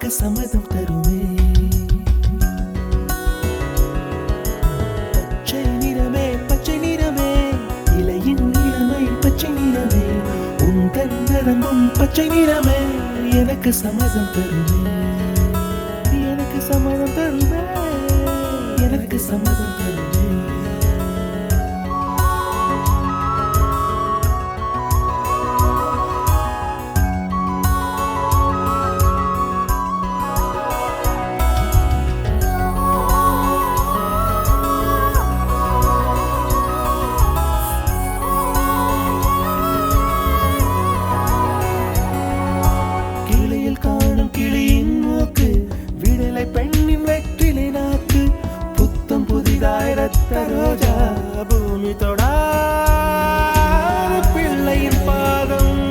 எனக்கு சம்மதம் தருமே. பச்சை நிறமே பச்சை நிறமே, இலையின் நிறமை பச்சை நிறமே, உந்தன் நரம்பும் பச்சை நிறமே, எனக்கு சம்மதம் தருமே, எனக்கு சம்மதம் தருமே, எனக்கு சம்மதம் தருமே. கிளியில் காணும் கிளியின் மூக்கு, விடலை பெண்ணின் வெற்றிலை நாக்கு, புத்தம் புதிதாய் ரத்த ரோஜா, பூமி தொடா பிள்ளையின் பாதம்.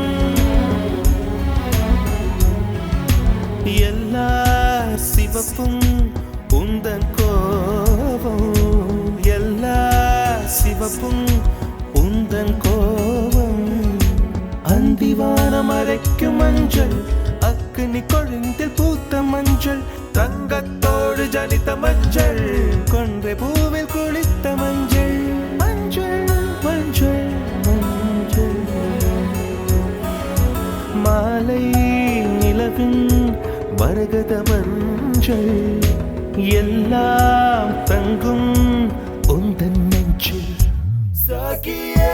எல்லா சிவப்பும் உந்தன் கோபம், எல்லா சிவப்பும் உந்தன் கோபம். அந்திவானம் அரைக்கும் மஞ்சள், அக்னி கொழுந்தில் பூத்த மஞ்சள், தங்கத்தோடு ஜனித்த மஞ்சள், கொன்றை பூவில் குளித்த மஞ்சள், மஞ்சள் மஞ்சள் மஞ்சள். மாலை நிலவின் மரகத மஞ்சள், எல்லாம் தங்கும் உந்தன் நெஞ்சில். சகியே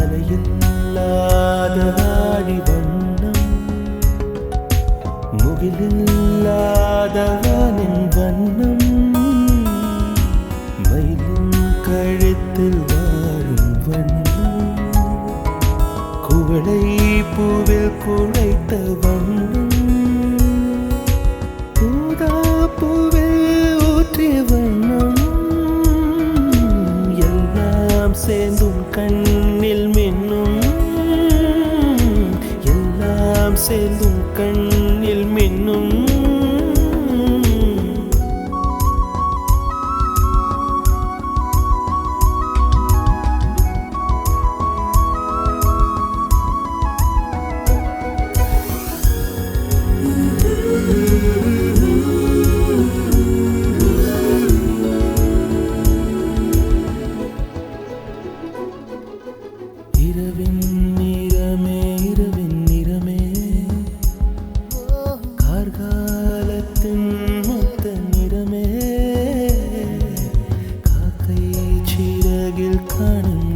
அலையில்லாத வாடி வண்ணம், முகிலில்லாத வானின் வண்ணம், மயிலின் கழுத்தில் வாழும் வண்ணம், குவளை பூவில் குழைத்த வண்ணம், ஊதா பூவில் ஊற்றிய வண்ணம், எல்லாம் சேர்ந்தும் கண்ணில் மின்னும், எல்லாம் சேர்ந்தும் கண்ணில் மின்னும். இரவின் நிறமே இரவின் நிறமே, கார்காலத்தின் மொத்த நிறமே, காக்கை சிறகில் காணும்